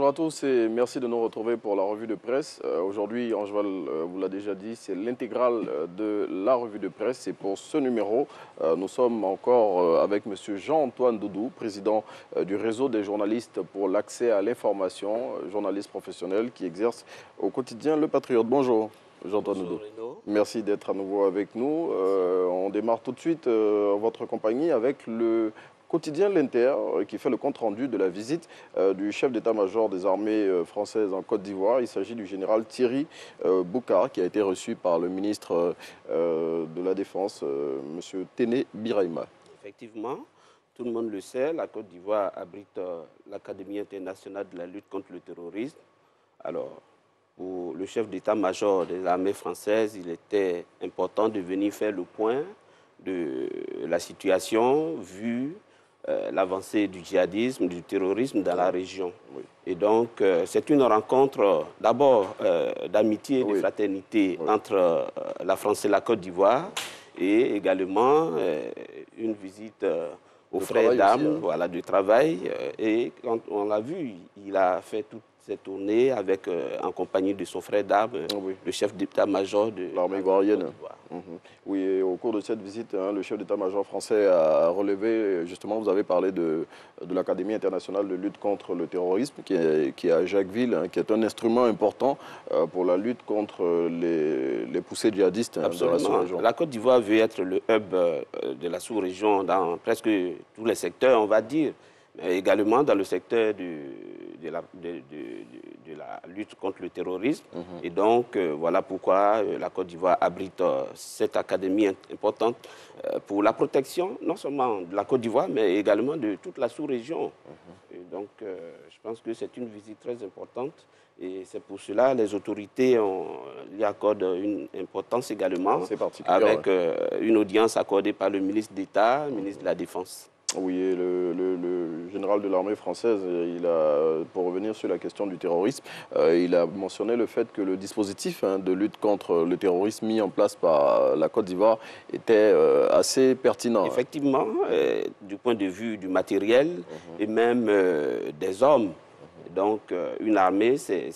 Bonjour à tous et merci de nous retrouver pour la revue de presse. Aujourd'hui, Angeval vous l'a déjà dit, c'est l'intégrale de la revue de presse. Et pour ce numéro, nous sommes encore avec M. Jean-Antoine Doudou, président du réseau des journalistes pour l'accès à l'information, journaliste professionnel qui exerce au quotidien Le Patriote. Bonjour Jean-Antoine Doudou. Merci d'être à nouveau avec nous. On démarre tout de suite en votre compagnie avec le quotidien L'Inter, qui fait le compte-rendu de la visite du chef d'état-major des armées françaises en Côte d'Ivoire. Il s'agit du général Thierry Bouka, qui a été reçu par le ministre de la Défense, M. Téné Birahima. Effectivement, tout le monde le sait, la Côte d'Ivoire abrite l'Académie internationale de la lutte contre le terrorisme. Alors, pour le chef d'état-major des armées françaises, il était important de venir faire le point de la situation vue l'avancée du djihadisme, du terrorisme dans la région. Oui. Et donc, c'est une rencontre d'abord d'amitié et de fraternité entre la France et la Côte d'Ivoire, et également une visite aux frères d'armes, voilà, de travail. Et quand on l'a vu, il a fait toute cette tournée avec, en compagnie de son frère d'armes, le chef d'état-major de l'armée ivoirienne. Oui, et au cours de cette visite, le chef d'état-major français a relevé, justement, vous avez parlé de l'Académie internationale de lutte contre le terrorisme, qui est à Jacquesville, qui est un instrument important pour la lutte contre les poussées djihadistes dans la sous-région. La Côte d'Ivoire veut être le hub de la sous-région dans presque tous les secteurs, on va dire, mais également dans le secteur de la lutte contre le terrorisme. Et donc, voilà pourquoi la Côte d'Ivoire abrite cette académie importante pour la protection, non seulement de la Côte d'Ivoire, mais également de toute la sous-région. Donc, je pense que c'est une visite très importante. Et c'est pour cela que les autorités y accordent une importance également, avec une audience accordée par le ministre d'État, ministre de la Défense. Oui, et le général de l'armée française, pour revenir sur la question du terrorisme, il a mentionné le fait que le dispositif de lutte contre le terrorisme mis en place par la Côte d'Ivoire était assez pertinent. Effectivement, du point de vue du matériel et même des hommes. Donc, une armée, c'est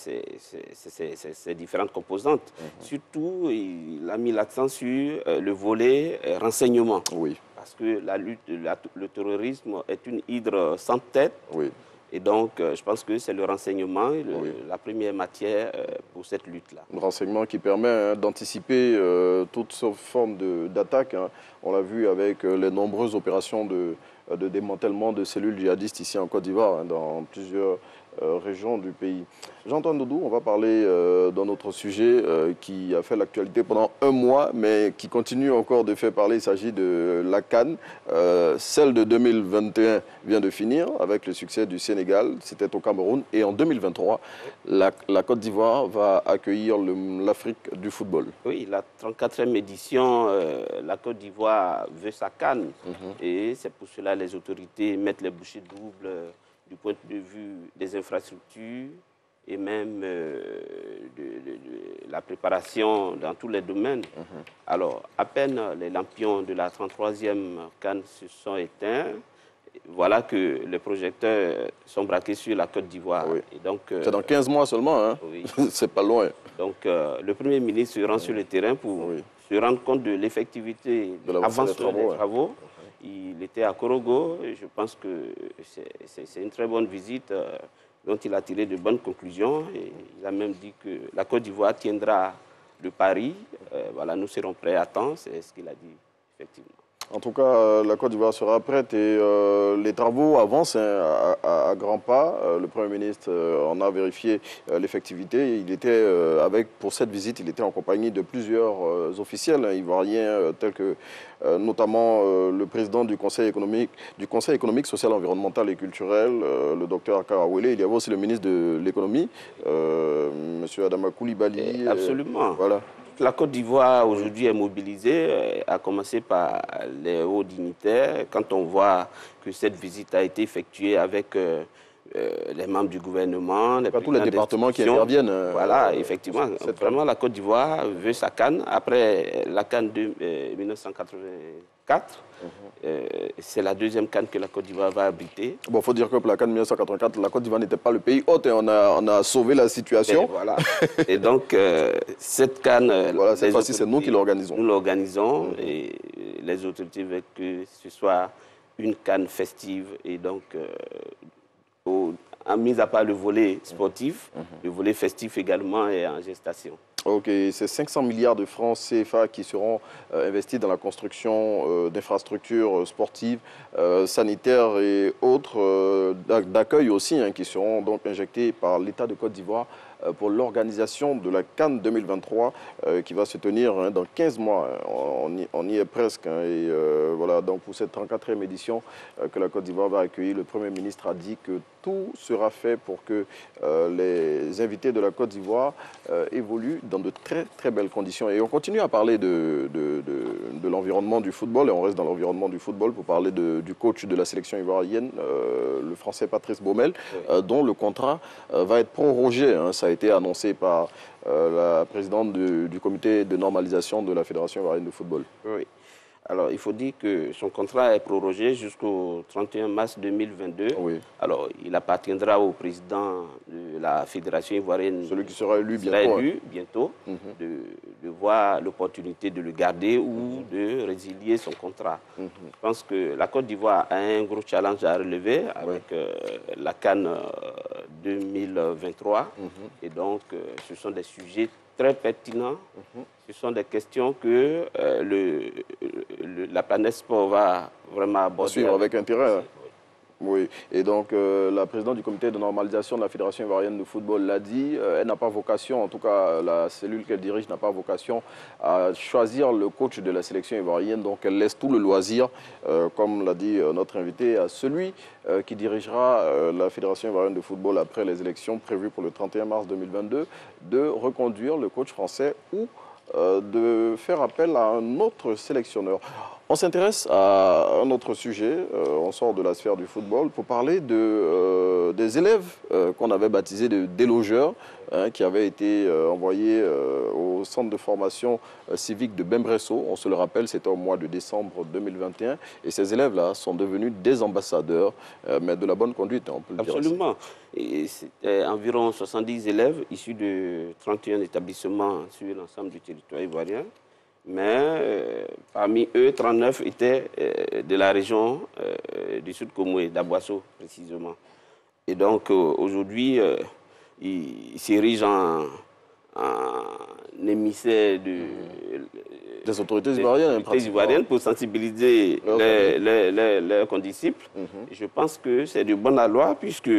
différentes composantes. Surtout, il a mis l'accent sur le volet renseignement. Oui. Parce que la lutte, le terrorisme est une hydre sans tête. Oui. Et donc, je pense que c'est le renseignement, la première matière pour cette lutte-là. Le renseignement qui permet d'anticiper toute forme d'attaque. On l'a vu avec les nombreuses opérations de démantèlement de cellules djihadistes ici en Côte d'Ivoire, dans plusieurs régions du pays. Jean-Antoine Doudou, on va parler d'un autre sujet qui a fait l'actualité pendant un mois, mais qui continue encore de faire parler. Il s'agit de la CAN. Celle de 2021 vient de finir avec le succès du Sénégal. C'était au Cameroun. Et en 2023, la Côte d'Ivoire va accueillir l'Afrique du football. Oui, la 34e édition, la Côte d'Ivoire veut sa CAN. Et c'est pour cela que les autorités mettent les bouchées doubles du point de vue des infrastructures et même de la préparation dans tous les domaines. Alors, à peine les lampions de la 33e CAN se sont éteints, voilà que les projecteurs sont braqués sur la Côte d'Ivoire. Oui. C'est dans 15 mois seulement, hein? Oui. C'est pas loin. Donc, le Premier ministre se rend sur le terrain pour se rendre compte de l'effectivité de l'avancement des travaux. Il était à Korogo et je pense que c'est une très bonne visite dont il a tiré de bonnes conclusions. Et il a même dit que la Côte d'Ivoire tiendra le pari. Voilà, nous serons prêts à temps, c'est ce qu'il a dit, effectivement. En tout cas, la Côte d'Ivoire sera prête et les travaux avancent à grands pas. Le Premier ministre en a vérifié l'effectivité. Il était pour cette visite, il était en compagnie de plusieurs officiels ivoiriens, tels que notamment le président du Conseil économique, social, environnemental et culturel, le docteur Akarawele. Il y avait aussi le ministre de l'économie, M. Adama Koulibaly. Absolument. Voilà. La Côte d'Ivoire aujourd'hui est mobilisée, à commencer par les hauts dignitaires. Quand on voit que cette visite a été effectuée avec les membres du gouvernement, tous les départements qui interviennent. Voilà, effectivement. Vraiment, la Côte d'Ivoire veut sa CAN. Après la CAN de 1984, c'est la deuxième CAN que la Côte d'Ivoire va abriter. Bon, il faut dire que pour la CAN 1984, la Côte d'Ivoire n'était pas le pays hôte et on a sauvé la situation. Et voilà. Et donc, cette CAN, voilà, cette fois-ci, c'est nous qui l'organisons. Nous l'organisons et les autorités veulent que ce soit une CAN festive et donc, mis à part le volet sportif, le volet festif également est en gestation. Ok, c'est 500 milliards de francs CFA qui seront investis dans la construction d'infrastructures sportives, sanitaires et autres, d'accueil aussi, hein, qui seront donc injectés par l'État de Côte d'Ivoire pour l'organisation de la CAN 2023 qui va se tenir hein, dans 15 mois. On y est presque. Hein, et voilà, donc pour cette 34e édition que la Côte d'Ivoire va accueillir, le Premier ministre a dit que tout sera fait pour que les invités de la Côte d'Ivoire évoluent dans de très très belles conditions. Et on continue à parler de l'environnement du football et on reste dans l'environnement du football pour parler du coach de la sélection ivoirienne, le Français Patrice Baumel, dont le contrat va être prorogé. Hein, ça a été annoncé par la présidente du comité de normalisation de la Fédération ivoirienne de football. Oui. Alors, il faut dire que son contrat est prorogé jusqu'au 31 mars 2022. Oui. Alors, il appartiendra au président de la Fédération ivoirienne. Celui qui sera élu bientôt. De voir l'opportunité de le garder ou de résilier son contrat. Je pense que la Côte d'Ivoire a un gros challenge à relever avec la CAN 2023. Et donc, ce sont des sujets très pertinents. Ce sont des questions que la planète sport va vraiment aborder. Suivre avec intérêt. Oui, et donc la présidente du comité de normalisation de la Fédération ivoirienne de football l'a dit, elle n'a pas vocation, en tout cas la cellule qu'elle dirige n'a pas vocation à choisir le coach de la sélection ivoirienne, donc elle laisse tout le loisir, comme l'a dit notre invité, à celui qui dirigera la Fédération ivoirienne de football après les élections prévues pour le 31 mars 2022, de reconduire le coach français ou de faire appel à un autre sélectionneur. On s'intéresse à un autre sujet, on sort de la sphère du football, pour parler des élèves qu'on avait baptisés de délogeurs, hein, qui avaient été envoyés au centre de formation civique de Bembresso. On se le rappelle, c'était au mois de décembre 2021. Et ces élèves-là sont devenus des ambassadeurs, mais de la bonne conduite, on peut le dire. Absolument. C'était environ 70 élèves issus de 31 établissements sur l'ensemble du territoire ivoirien. Mais parmi eux, 39 étaient de la région du Sud Comoué, d'Aboisseau précisément. Et donc aujourd'hui, ils s'érigent en émissaire des autorités ivoiriennes, pour sensibiliser leurs condisciples. Je pense que c'est de bonne loi puisque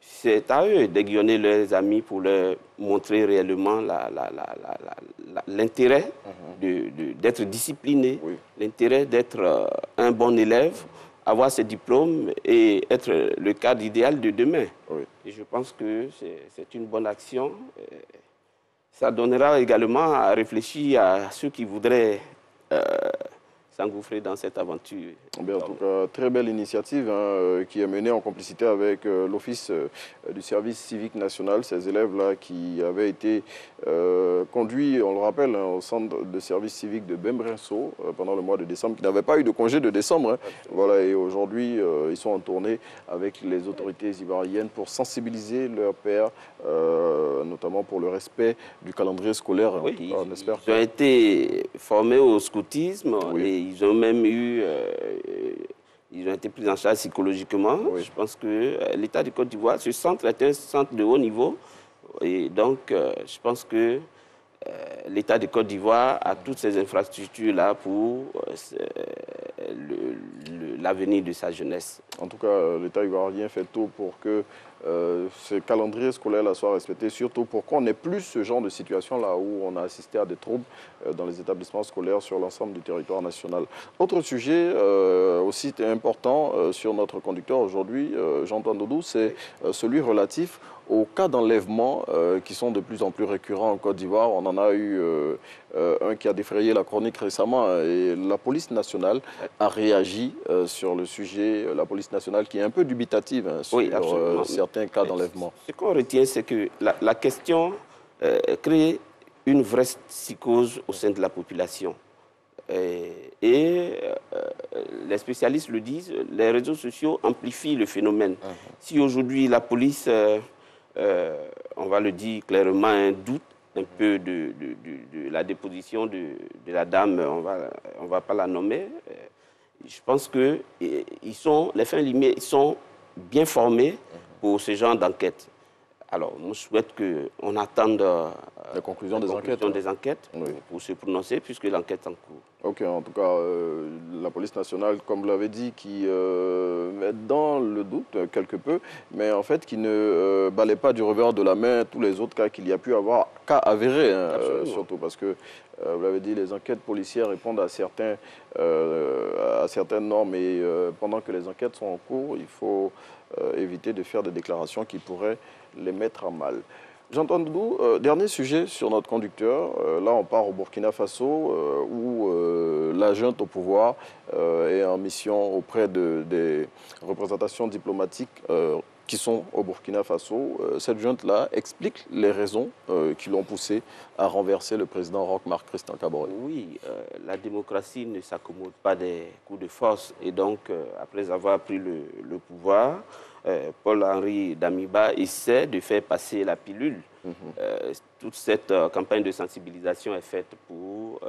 c'est à eux d'aiguillonner leurs amis pour leur montrer réellement l'intérêt d'être discipliné, l'intérêt d'être un bon élève, avoir ses diplômes et être le cadre idéal de demain. Et je pense que c'est une bonne action. Ça donnera également à réfléchir à ceux qui voudraient s'engouffrer dans cette aventure. Bien, en tout cas, très belle initiative hein, qui est menée en complicité avec l'Office du service civique national. Ces élèves-là qui avaient été conduits, on le rappelle, hein, au centre de service civique de Bembresso pendant le mois de décembre, qui n'avaient pas eu de congé de décembre. Hein. Voilà, et aujourd'hui, ils sont en tournée avec les autorités ivoiriennes pour sensibiliser leurs pairs, notamment pour le respect du calendrier scolaire. Oui, ils ont été formés au scoutisme et ils ont même eu... ils ont été pris en charge psychologiquement. Je pense que l'État de Côte d'Ivoire, ce centre est un centre de haut niveau. Et donc, je pense que l'État de Côte d'Ivoire a toutes ces infrastructures-là pour l'avenir de sa jeunesse. En tout cas, l'État ivoirien fait tout pour que ce calendrier scolaire-là soit respecté, surtout pour qu'on n'ait plus ce genre de situation là où on a assisté à des troubles dans les établissements scolaires sur l'ensemble du territoire national. Autre sujet aussi important sur notre conducteur aujourd'hui, Jean-Antoine Doudou, c'est celui relatif aux cas d'enlèvement qui sont de plus en plus récurrents en Côte d'Ivoire. On en a eu un qui a défrayé la chronique récemment et la police nationale a réagi sur le sujet. La police nationale qui est un peu dubitative sur certains cas d'enlèvement. Ce qu'on retient, c'est que la question crée une vraie psychose au sein de la population. Les spécialistes le disent, les réseaux sociaux amplifient le phénomène. Si aujourd'hui la police, on va le dire clairement, un doute un peu de la déposition de la dame, on va pas la nommer, je pense que les fins limiers sont bien formés pour ce genre d'enquête. Alors, moi, je souhaite qu'on attende la conclusion des enquêtes pour se prononcer, puisque l'enquête est en cours. Ok, en tout cas, la police nationale, comme vous l'avez dit, qui est dans le doute quelque peu, mais en fait qui ne balaie pas du revers de la main tous les autres cas qu'il y a pu avoir, cas avérés, surtout parce que, vous l'avez dit, les enquêtes policières répondent à certaines normes et pendant que les enquêtes sont en cours, il faut éviter de faire des déclarations qui pourraient les mettre à mal. Jean-Antoine Doudou, dernier sujet sur notre conducteur. Là, on part au Burkina Faso où la junte au pouvoir est en mission auprès des représentations diplomatiques qui sont au Burkina Faso. Cette junte-là explique les raisons qui l'ont poussé à renverser le président Roch-Marc Christian Kaboré. Oui, la démocratie ne s'accommode pas des coups de force. Et donc, après avoir pris le pouvoir, Paul-Henri Damiba essaie de faire passer la pilule. Toute cette campagne de sensibilisation est faite pour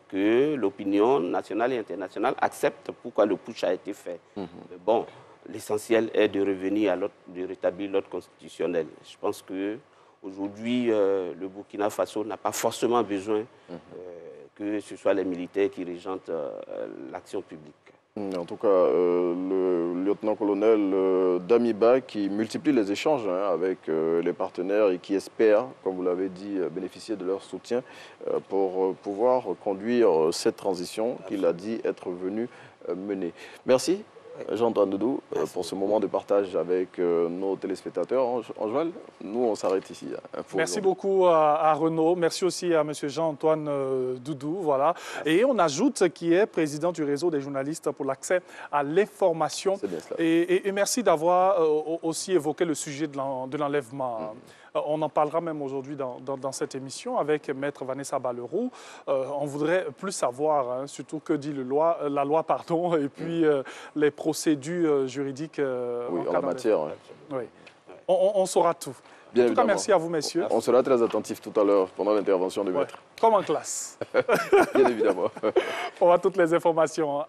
que l'opinion nationale et internationale accepte pourquoi le putsch a été fait. Mais bon, l'essentiel est de revenir de rétablir l'ordre constitutionnel. Je pense qu'aujourd'hui, le Burkina Faso n'a pas forcément besoin que ce soit les militaires qui régentent l'action publique. En tout cas, le lieutenant-colonel Damiba qui multiplie les échanges avec les partenaires et qui espère, comme vous l'avez dit, bénéficier de leur soutien pour pouvoir conduire cette transition qu'il a dit être venu mener. Merci. Jean-Antoine Doudou, pour ce moment de partage avec nos téléspectateurs. Anjoël, nous, on s'arrête ici. Merci beaucoup à Renaud. Merci aussi à M. Jean-Antoine Doudou. Voilà. Et on ajoute qui est président du réseau des journalistes pour l'accès à l'information. Et merci d'avoir aussi évoqué le sujet de l'enlèvement. On en parlera même aujourd'hui dans cette émission avec Maître Vanessa Balleroux. On voudrait plus savoir, surtout que dit la loi, et puis les procédures juridiques en la matière. Oui. On saura tout. Bien en tout cas, merci à vous, messieurs. On sera très attentifs tout à l'heure pendant l'intervention du maître. Comme en classe. Bien évidemment. On a toutes les informations.